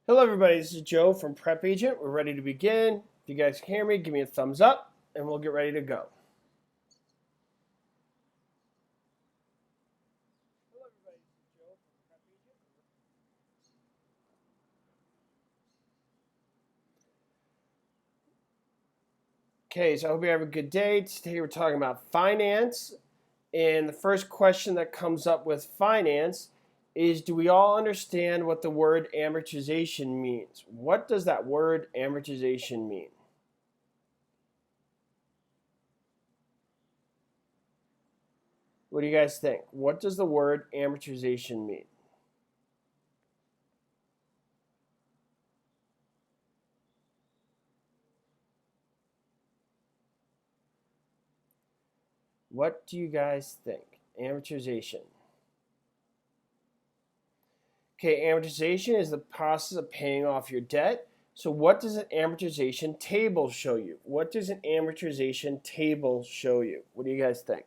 Hello everybody, this is Joe from PrepAgent. We're ready to begin. If you guys can hear me, give me a thumbs up and we'll get ready to go. Okay, so I hope you have a good day. Today we're talking about finance. And the first question that comes up with finance is, do we all understand what the word amortization means? What does that word amortization mean? What do you guys think? What does the word amortization mean? What do you guys think? Amortization. Okay, amortization is the process of paying off your debt. So what does an amortization table show you? What does an amortization table show you? What do you guys think?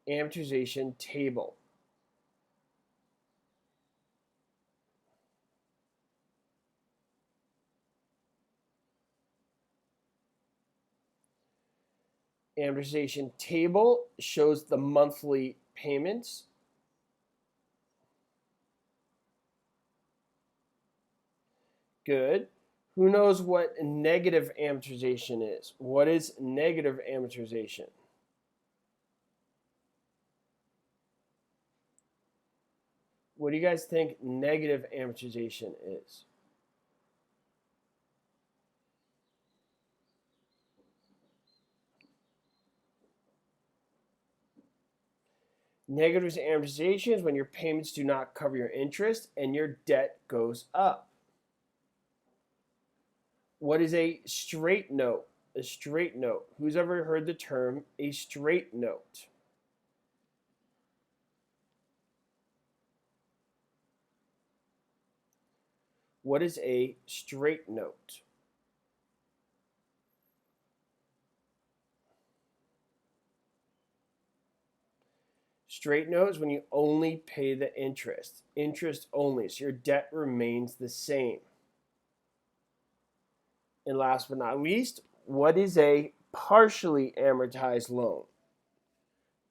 Amortization table. Amortization table shows the monthly payments. Good. Who knows what negative amortization is? What is negative amortization? What do you guys think negative amortization is? Negative amortization is when your payments do not cover your interest and your debt goes up. What is a straight note? A straight note. Who's ever heard the term a straight note? What is a straight note? Straight note is when you only pay the interest. Interest only. So your debt remains the same. And last but not least, what is a partially amortized loan?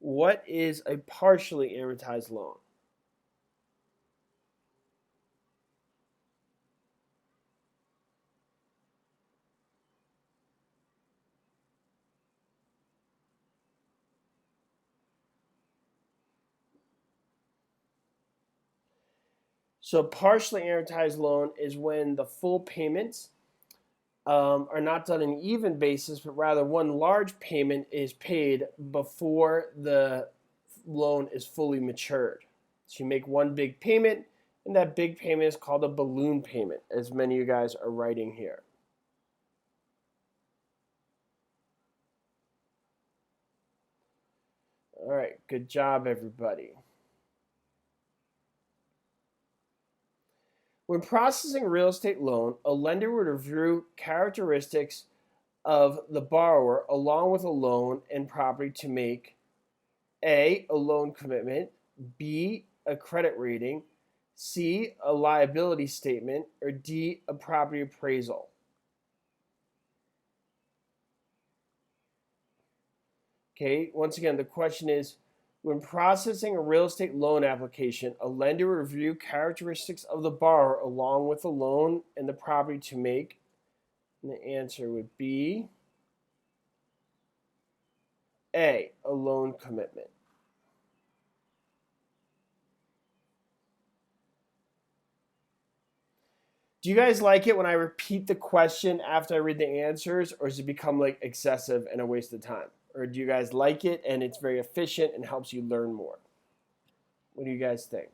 What is a partially amortized loan? So partially amortized loan is when the full payments are not done on an even basis, but rather one large payment is paid before the loan is fully matured. So you make one big payment, and that big payment is called a balloon payment, as many of you guys are writing here. All right, good job, everybody. When processing a real estate loan, a lender would review characteristics of the borrower along with a loan and property to make A, a loan commitment, B, a credit rating, C, a liability statement, or D, a property appraisal. Okay, once again, the question is, when processing a real estate loan application, a lender will review characteristics of the borrower along with the loan and the property to make. And the answer would be A, a loan commitment. Do you guys like it when I repeat the question after I read the answers, or does it become like excessive and a waste of time? Or do you guys like it and it's very efficient and helps you learn more? What do you guys think?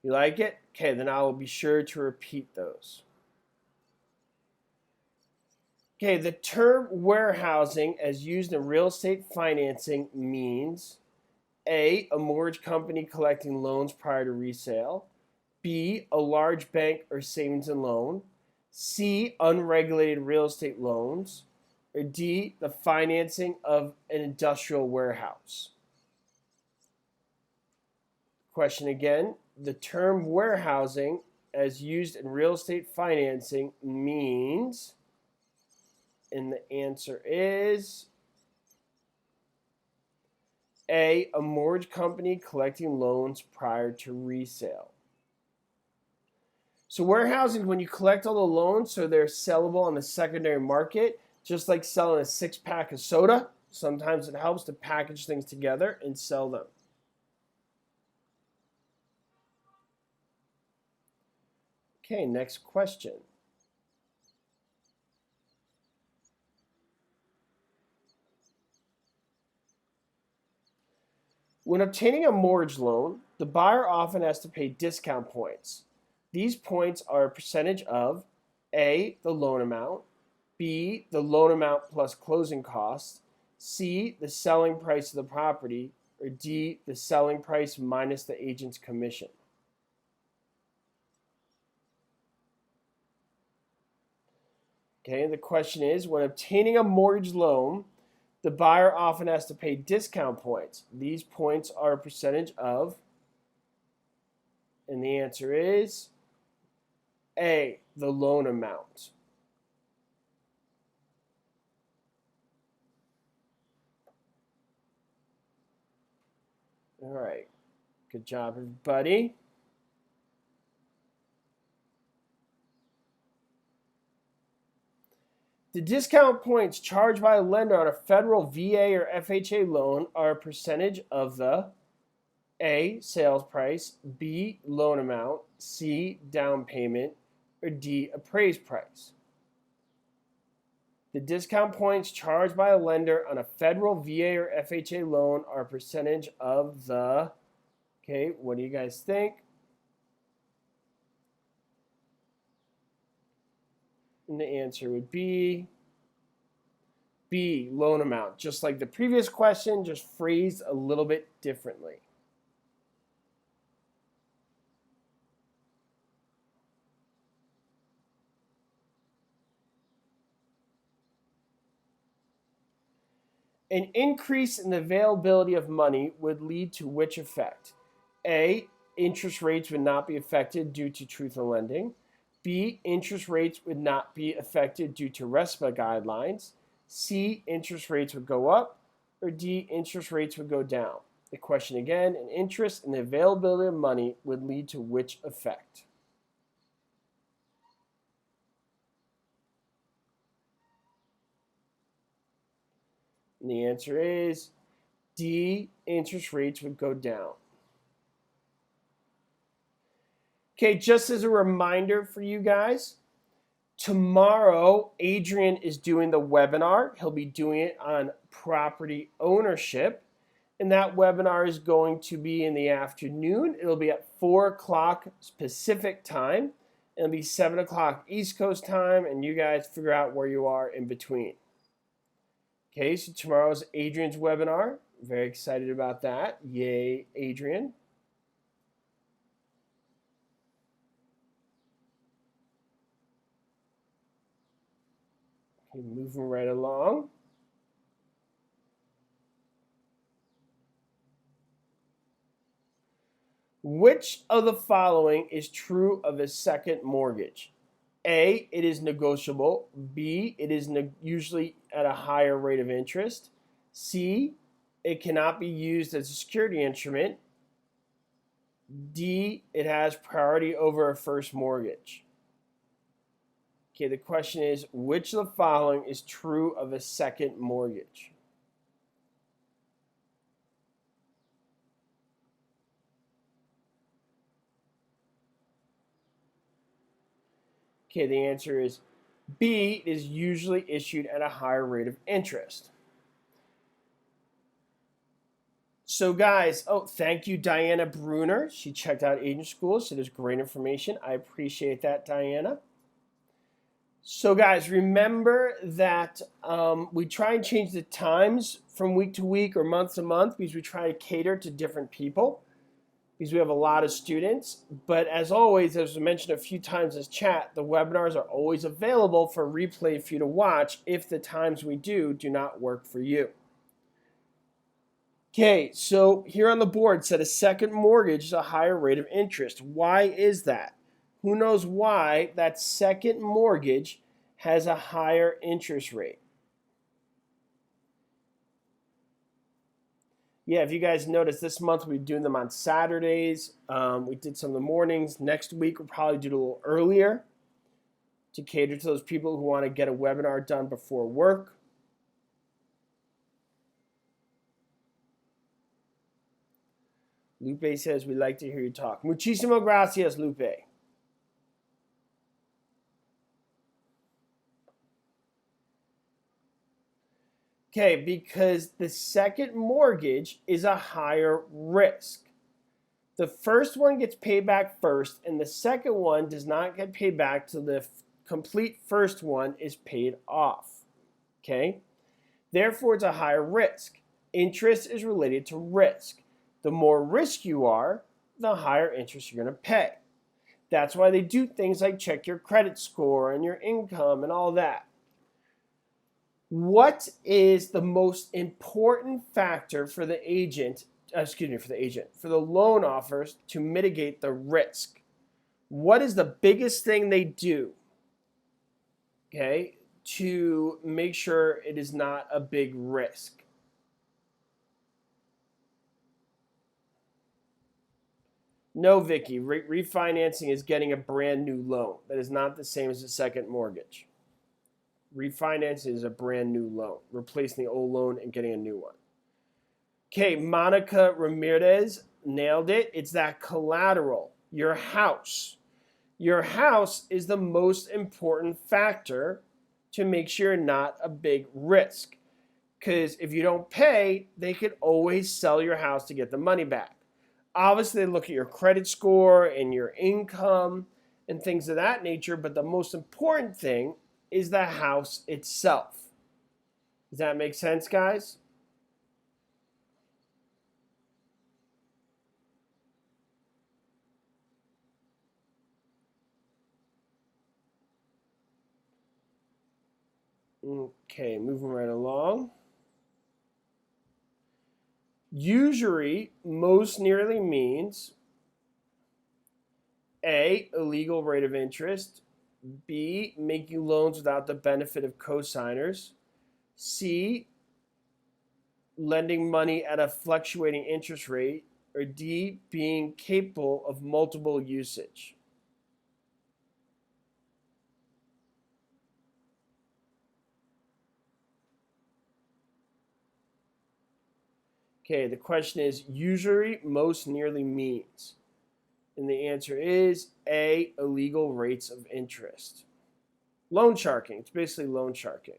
You like it? Okay, then I will be sure to repeat those. Okay, the term warehousing as used in real estate financing means A, a mortgage company collecting loans prior to resale, B, a large bank or savings and loan, C, unregulated real estate loans, or D, the financing of an industrial warehouse? Question again, the term warehousing as used in real estate financing means, and the answer is A, a mortgage company collecting loans prior to resale. So warehousing is when you collect all the loans so they're sellable on the secondary market, just like selling a 6-pack of soda. Sometimes it helps to package things together and sell them. Okay, next question. When obtaining a mortgage loan, the buyer often has to pay discount points. These points are a percentage of A, the loan amount, B, the loan amount plus closing costs, C, the selling price of the property, or D, the selling price minus the agent's commission. Okay, the question is, when obtaining a mortgage loan, the buyer often has to pay discount points. These points are a percentage of, and the answer is A, the loan amount. All right, good job, everybody. The discount points charged by a lender on a federal VA or FHA loan are a percentage of the A, sales price, B, loan amount, C, down payment, or D, appraised price. The discount points charged by a lender on a federal VA or FHA loan are a percentage of the, okay, what do you guys think? And the answer would be B, loan amount. Just like the previous question, just phrased a little bit differently. An increase in the availability of money would lead to which effect? A, interest rates would not be affected due to truth in lending. B, interest rates would not be affected due to RESPA guidelines. C, interest rates would go up. Or D, interest rates would go down. The question again, an interest in the availability of money would lead to which effect? And the answer is D, interest rates would go down. Okay, just as a reminder for you guys, tomorrow Adrian is doing the webinar. He'll be doing it on property ownership. And that webinar is going to be in the afternoon. It'll be at 4 o'clock Pacific time. It'll be 7 o'clock East Coast time, and you guys figure out where you are in between. Okay, so tomorrow's Adrian's webinar. Very excited about that. Yay, Adrian. Okay, moving right along. Which of the following is true of a second mortgage? A, it is negotiable. B, it is usually at a higher rate of interest. C, it cannot be used as a security instrument. D, it has priority over a first mortgage. Okay, the question is, which of the following is true of a second mortgage? Okay, the answer is B, is usually issued at a higher rate of interest. So guys, thank you, Diana Bruner. She checked out Agent School, so there's great information. I appreciate that, Diana. So guys, remember that we try and change the times from week to week or month to month because we try to cater to different people. because we have a lot of students. But as always, as I mentioned a few times in this chat, the webinars are always available for replay for you to watch if the times we do not work for you. Okay, so here on the board said a second mortgage is a higher rate of interest. Why is that? Who knows why that second mortgage has a higher interest rate? Yeah, if you guys notice, this month we're doing them on Saturdays. We did some of the mornings. Next week we'll probably do it a little earlier to cater to those people who want to get a webinar done before work. Lupe says, we'd like to hear you talk. Muchísimas gracias, Lupe. Okay, because the second mortgage is a higher risk. The first one gets paid back first, and the second one does not get paid back till the complete first one is paid off. Okay? Therefore, it's a higher risk. Interest is related to risk. The more risk you are, the higher interest you're going to pay. That's why they do things like check your credit score and your income and all that. What is the most important factor for the loan offers to mitigate the risk? What is the biggest thing they do, okay, to make sure it is not a big risk? No, Vicky, refinancing is getting a brand new loan. That is not the same as a second mortgage. Refinancing is a brand new loan, replacing the old loan and getting a new one. Okay, Monica Ramirez nailed it. It's that collateral, your house. Your house is the most important factor to make sure you're not a big risk. Because if you don't pay, they could always sell your house to get the money back. Obviously, they look at your credit score and your income and things of that nature, but the most important thing is the house itself. Does that make sense, guys? Okay, moving right along. Usury most nearly means A, illegal rate of interest, B, making loans without the benefit of cosigners, C, lending money at a fluctuating interest rate, or D, being capable of multiple usage. Okay, the question is usury most nearly means. And the answer is A, illegal rates of interest. Loan sharking. It's basically loan sharking.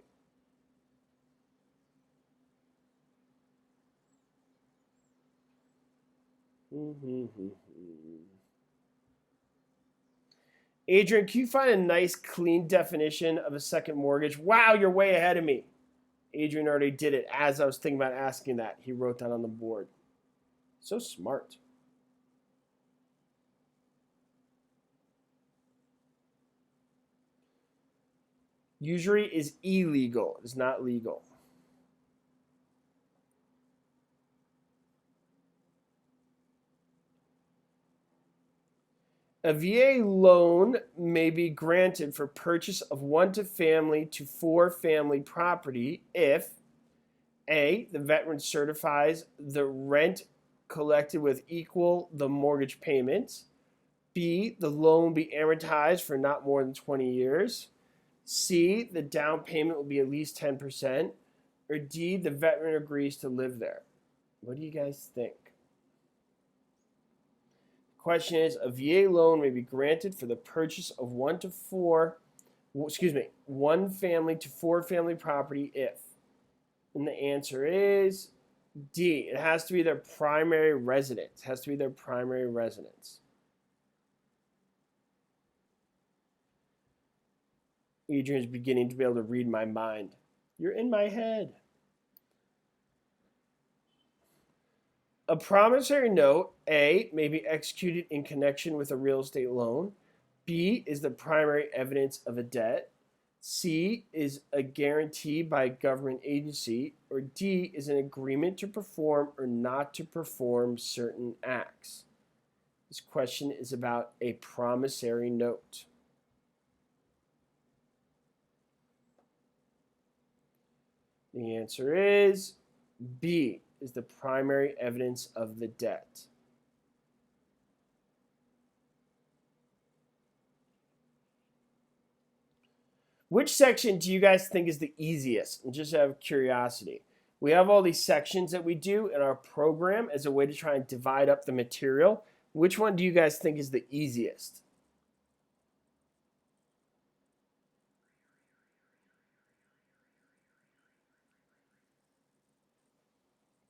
Adrian, can you find a nice, clean definition of a second mortgage? Wow, you're way ahead of me. Adrian already did it as I was thinking about asking that. He wrote that on the board. So smart. Usury is illegal. It's not legal. A VA loan may be granted for purchase of one-family to four-family property if A, the veteran certifies the rent collected with equal the mortgage payments, B, the loan be amortized for not more than 20 years, C, the down payment will be at least 10%, or D, the veteran agrees to live there. What do you guys think? Question is, a VA loan may be granted for the purchase of one family to four family property if. And the answer is D. It has to be their primary residence. It has to be their primary residence. Adrian's beginning to be able to read my mind. You're in my head. A promissory note, A, may be executed in connection with a real estate loan. B, is the primary evidence of a debt. C, is a guarantee by a government agency. Or D, is an agreement to perform or not to perform certain acts. This question is about a promissory note. The answer is B, is the primary evidence of the debt. Which section do you guys think is the easiest? And just out of curiosity, we have all these sections that we do in our program as a way to try and divide up the material. Which one do you guys think is the easiest?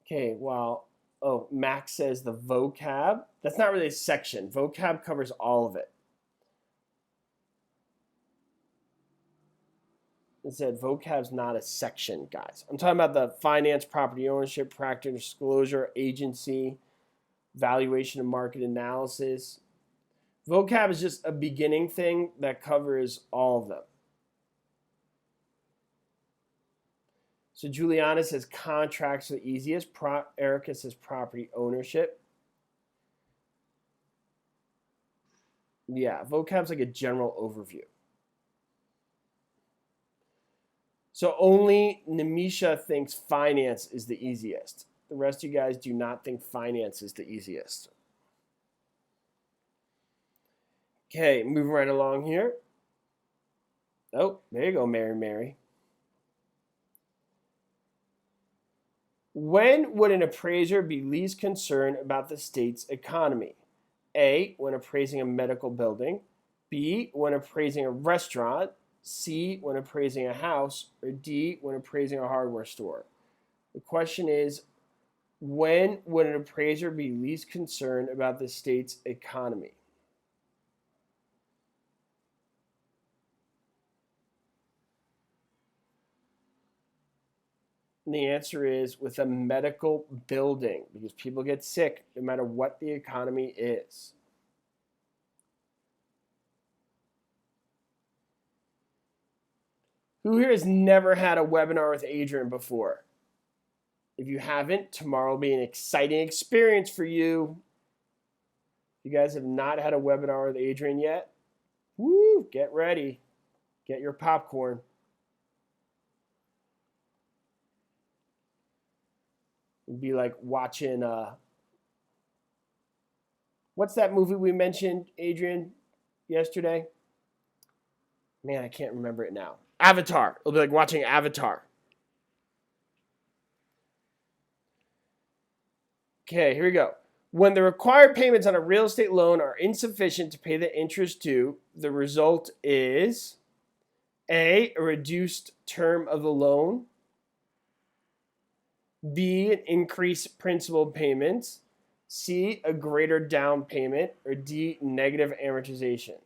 Okay, well, oh, Max says the vocab. That's not really a section. Vocab covers all of it. It said vocab's not a section, guys. I'm talking about the finance, property ownership, practical disclosure, agency, valuation and market analysis. Vocab is just a beginning thing that covers all of them. So Juliana says contracts are the easiest. Erica says property ownership. Yeah, vocab's like a general overview. So only Namisha thinks finance is the easiest. The rest of you guys do not think finance is the easiest. Okay, moving right along here. Oh, there you go, Mary. When would an appraiser be least concerned about the state's economy? A, when appraising a medical building. B, when appraising a restaurant. C, when appraising a house. Or D, when appraising a hardware store. The question is, when would an appraiser be least concerned about the state's economy? And the answer is with a medical building, because people get sick no matter what the economy is. Who here has never had a webinar with Adrian before? If you haven't, tomorrow will be an exciting experience for you. If you guys have not had a webinar with Adrian yet, woo, get ready. Get your popcorn. It'd be like watching, what's that movie we mentioned, Adrian, yesterday? Man, I can't remember it now. Avatar. It'll be like watching Avatar. Okay, here we go. When the required payments on a real estate loan are insufficient to pay the interest due, the result is A, a reduced term of the loan. B, an increased principal payments. C, a greater down payment. Or D, negative amortization.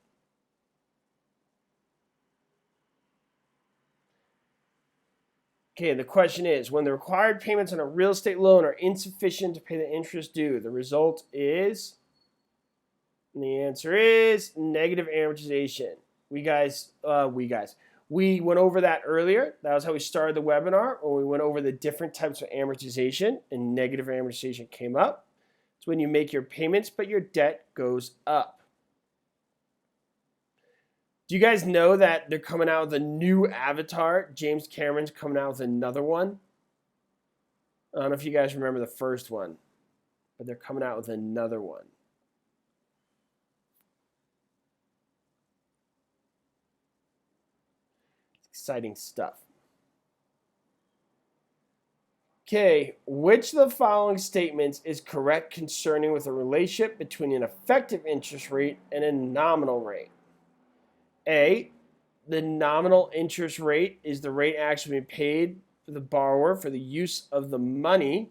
Okay, the question is, when the required payments on a real estate loan are insufficient to pay the interest due, the result is, and the answer is negative amortization. We went over that earlier. That was how we started the webinar, when we went over the different types of amortization, and negative amortization came up. It's when you make your payments, but your debt goes up. Do you guys know that they're coming out with a new Avatar? James Cameron's coming out with another one. I don't know if you guys remember the first one, but they're coming out with another one. Exciting stuff. Okay, which of the following statements is correct concerning with a relationship between an effective interest rate and a nominal rate? A, the nominal interest rate is the rate actually paid for the borrower for the use of the money.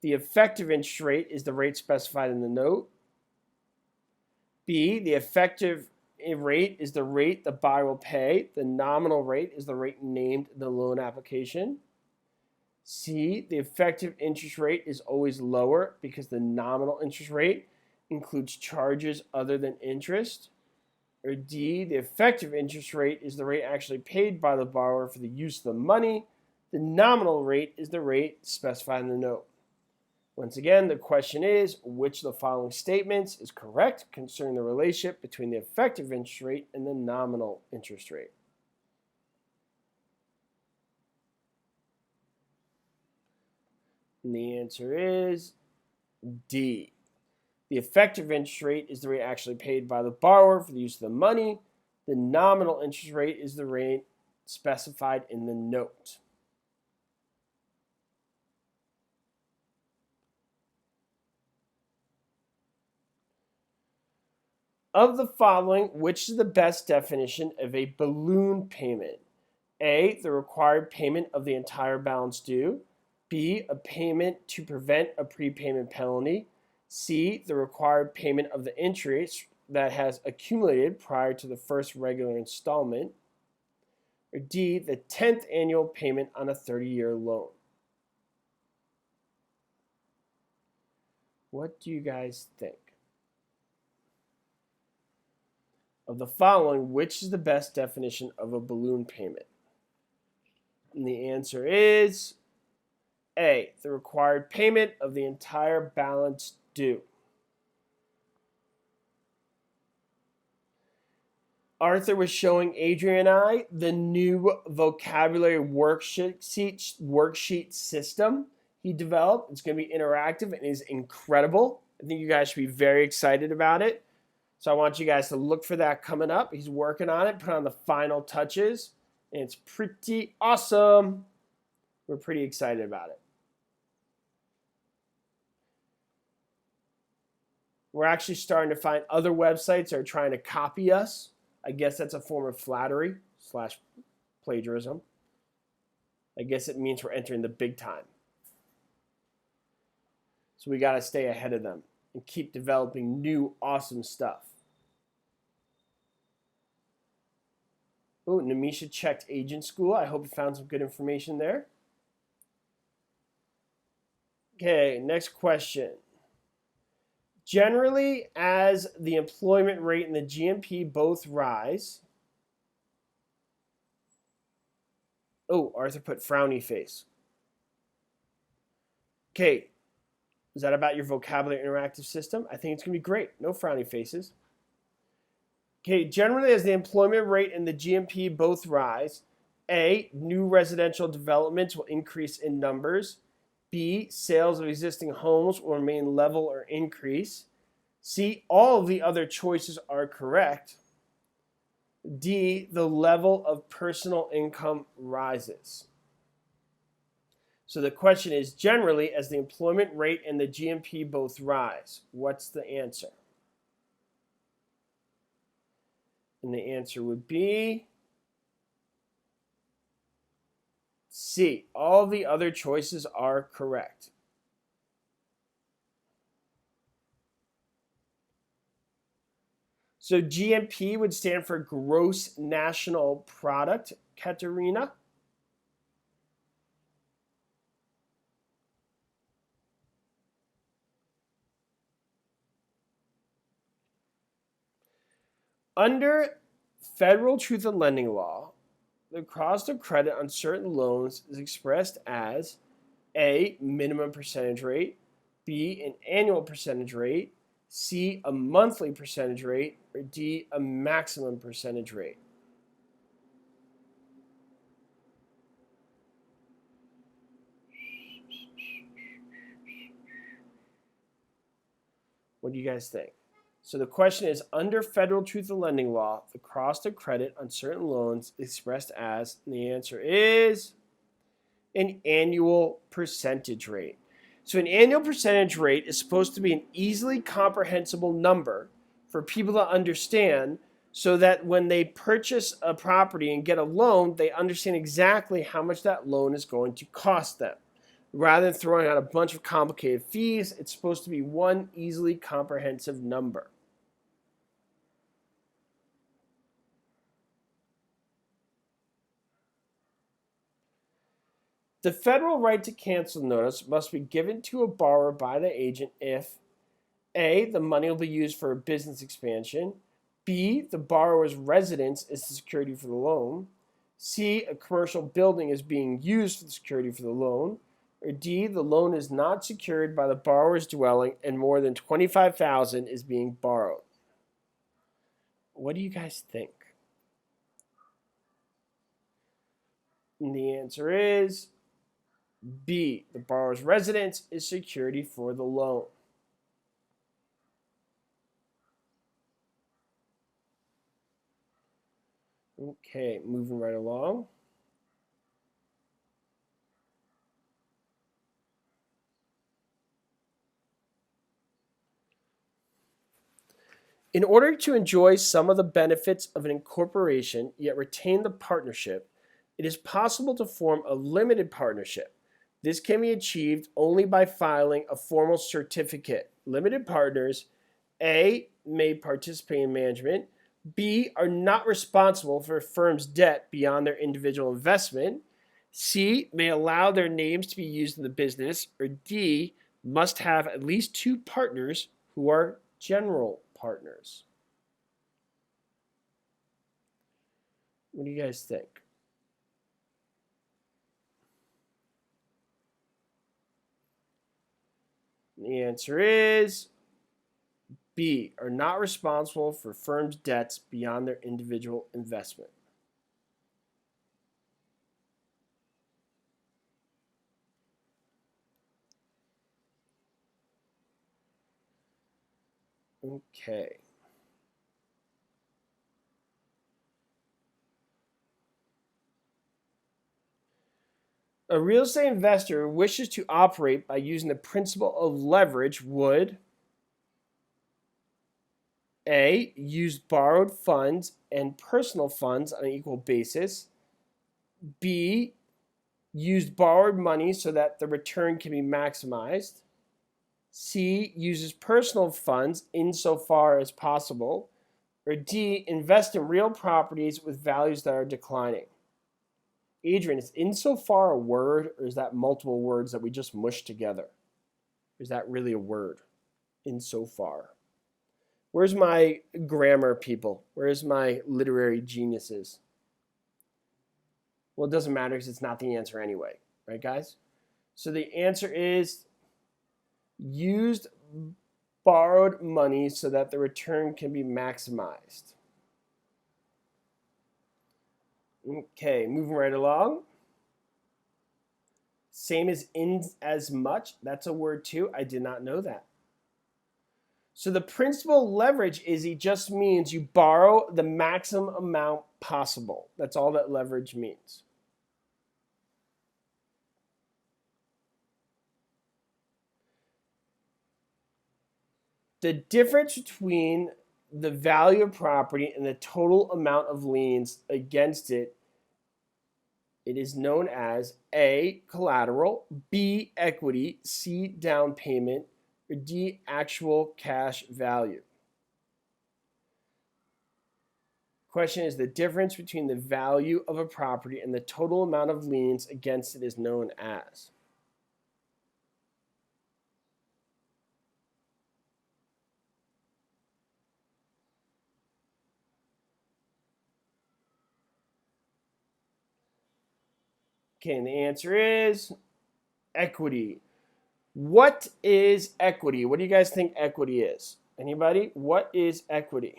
The effective interest rate is the rate specified in the note. B, the effective rate is the rate the buyer will pay. The nominal rate is the rate named in the loan application. C, the effective interest rate is always lower because the nominal interest rate includes charges other than interest. Or D, the effective interest rate is the rate actually paid by the borrower for the use of the money. The nominal rate is the rate specified in the note. Once again, the question is, which of the following statements is correct concerning the relationship between the effective interest rate and the nominal interest rate? And the answer is D. The effective interest rate is the rate actually paid by the borrower for the use of the money. The nominal interest rate is the rate specified in the note. Of the following, which is the best definition of a balloon payment? A, the required payment of the entire balance due. B, a payment to prevent a prepayment penalty. C, the required payment of the interest that has accumulated prior to the first regular installment. Or D, the 10th annual payment on a 30-year loan. What do you guys think? Of the following, which is the best definition of a balloon payment? And the answer is A, the required payment of the entire balance due. Arthur was showing Adrian and I the new vocabulary worksheet system he developed. It's going to be interactive and is incredible. I think you guys should be very excited about it. So I want you guys to look for that coming up. He's working on it, put on the final touches, and it's pretty awesome. We're pretty excited about it. We're actually starting to find other websites that are trying to copy us. I guess that's a form of flattery / plagiarism. I guess it means we're entering the big time. So we got to stay ahead of them and keep developing new awesome stuff. Oh, Namisha checked Agent School. I hope you found some good information there. Okay, next question. Generally, as the employment rate and the GMP both rise. Oh, Arthur put frowny face. Okay, is that about your vocabulary interactive system? I think it's going to be great. No frowny faces. Okay, generally, as the employment rate and the GMP both rise, A, new residential developments will increase in numbers. B, sales of existing homes will remain level or increase. C, all of the other choices are correct. D, the level of personal income rises. So the question is, generally, as the employment rate and the GMP both rise, what's the answer? And the answer would be C. All the other choices are correct. So GNP would stand for Gross National Product, Katerina. Under federal truth in lending law, the cost of credit on certain loans is expressed as A, minimum percentage rate, B, an annual percentage rate, C, a monthly percentage rate, or D, a maximum percentage rate. What do you guys think? So the question is, under federal truth in lending law, the cost of credit on certain loans is expressed as, and the answer is an annual percentage rate. So an annual percentage rate is supposed to be an easily comprehensible number for people to understand, so that when they purchase a property and get a loan, they understand exactly how much that loan is going to cost them. Rather than throwing out a bunch of complicated fees, it's supposed to be one easily comprehensive number. The federal right to cancel notice must be given to a borrower by the agent if A, the money will be used for a business expansion, B, the borrower's residence is the security for the loan, C, a commercial building is being used for the security for the loan, or D, the loan is not secured by the borrower's dwelling and more than $25,000 is being borrowed. What do you guys think? And the answer is B, the borrower's residence is security for the loan. Okay, moving right along. In order to enjoy some of the benefits of an incorporation yet retain the partnership, it is possible to form a limited partnership. This can be achieved only by filing a formal certificate. Limited partners, A, may participate in management, B, are not responsible for a firm's debt beyond their individual investment, C, may allow their names to be used in the business, or D, must have at least two partners who are general partners. What do you guys think? The answer is B, are not responsible for firms' debts beyond their individual investment. Okay. A real estate investor who wishes to operate by using the principle of leverage would A, use borrowed funds and personal funds on an equal basis, B, use borrowed money so that the return can be maximized, C, uses personal funds insofar as possible, or D, invest in real properties with values that are declining. Adrian, is insofar a word, or is that multiple words that we just mushed together? Is that really a word? Insofar. Where's my grammar people? Where's my literary geniuses? Well, it doesn't matter because it's not the answer anyway, right, guys? So the answer is used borrowed money so that the return can be maximized. Okay, moving right along. Same as in as much. That's a word too. I did not know that. So the principal leverage is it just means you borrow the maximum amount possible. That's all that leverage means. The difference between the value of property and the total amount of liens against it, it is known as A, collateral, B, equity, C, down payment, or D, actual cash value. Question is the difference between the value of a property and the total amount of liens against it is known as. Okay, and the answer is equity. What is equity? What do you guys think equity is? Anybody? What is equity?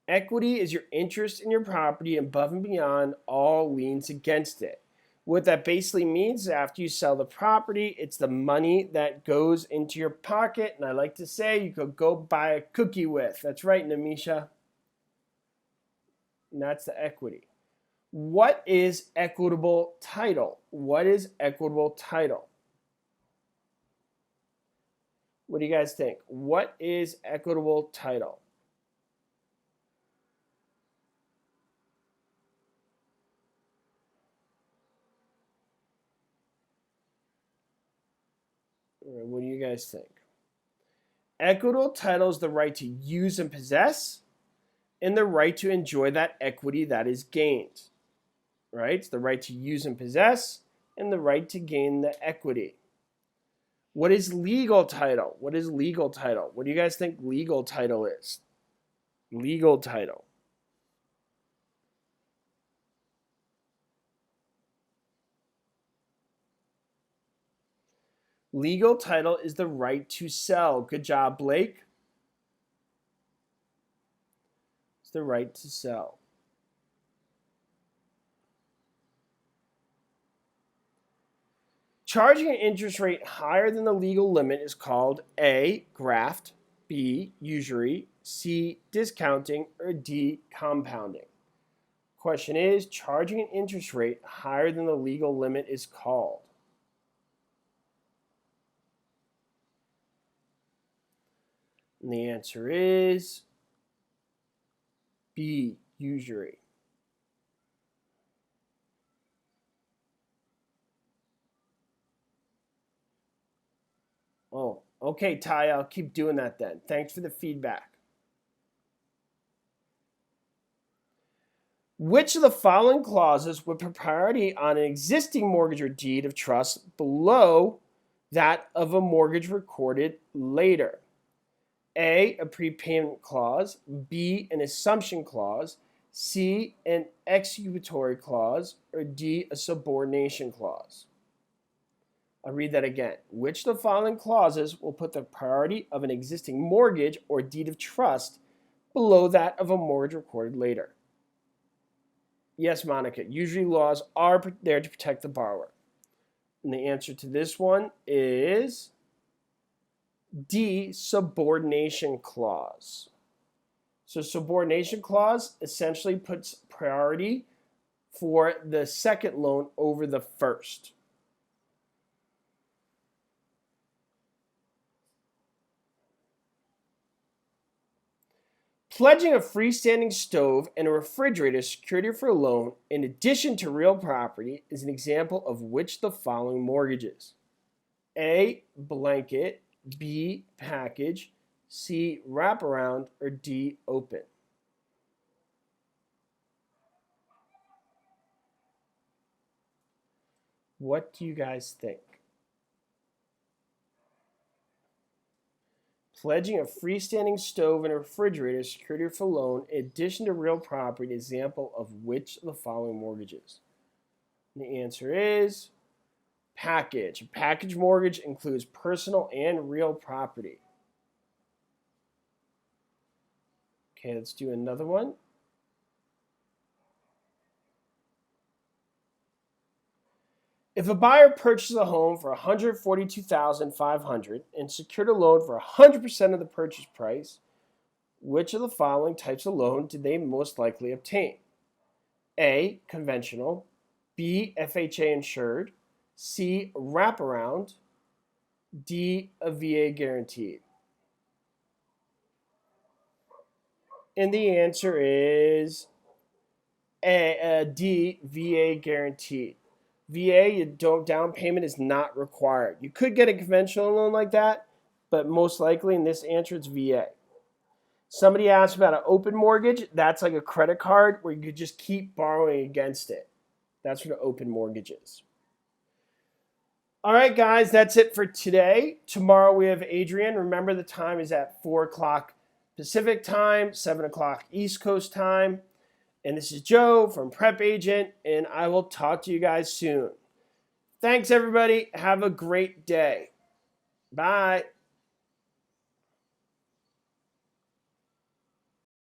Equity is your interest in your property above and beyond all liens against it. What that basically means is after you sell the property, it's the money that goes into your pocket. And I like to say you could go buy a cookie with. That's right, Namisha. And that's the equity. What is equitable title? What is equitable title? What do you guys think? What is equitable title? What do you guys think? Equitable title is the right to use and possess, and the right to enjoy that equity that is gained. Right? It's the right to use and possess, and the right to gain the equity. What is legal title? What is legal title? What do you guys think legal title is? Legal title. Legal title is the right to sell. Good job, Blake. It's the right to sell. Charging an interest rate higher than the legal limit is called A, graft, B, usury, C, discounting, or D, compounding. Question is, charging an interest rate higher than the legal limit is called. And the answer is B, usury. Oh, okay, Ty, I'll keep doing that then. Thanks for the feedback. Which of the following clauses would put priority on an existing mortgage or deed of trust below that of a mortgage recorded later? A, a prepayment clause, B, an assumption clause, C, an executory clause, or D, a subordination clause? I'll read that again. Which of the following clauses will put the priority of an existing mortgage or deed of trust below that of a mortgage recorded later? Yes, Monica, usually laws are there to protect the borrower. And the answer to this one is D, subordination clause. So subordination clause essentially puts priority for the second loan over the first. Pledging a freestanding stove and a refrigerator as security for a loan in addition to real property is an example of which of the following mortgages? A, blanket, B, package, C, wraparound, or D, open? What do you guys think? Pledging a freestanding stove and a refrigerator as security for loan in addition to real property, an example of which of the following mortgages? And the answer is package. A package mortgage includes personal and real property. Okay, let's do another one. If a buyer purchases a home for $142,500 and secured a loan for 100% of the purchase price, which of the following types of loan did they most likely obtain? A, conventional, B, FHA insured, C, wraparound, D, a VA guaranteed. And the answer is D, VA guaranteed. VA, down payment is not required. You could get a conventional loan like that, but most likely in this answer it's VA. Somebody asked about an open mortgage. That's like a credit card where you could just keep borrowing against it. That's what an open mortgage is. All right, guys, that's it for today. Tomorrow we have Adrian. Remember, the time is at 4 o'clock Pacific time, 7 o'clock East Coast time. And this is Joe from PrepAgent, and I will talk to you guys soon. Thanks, everybody. Have a great day. Bye.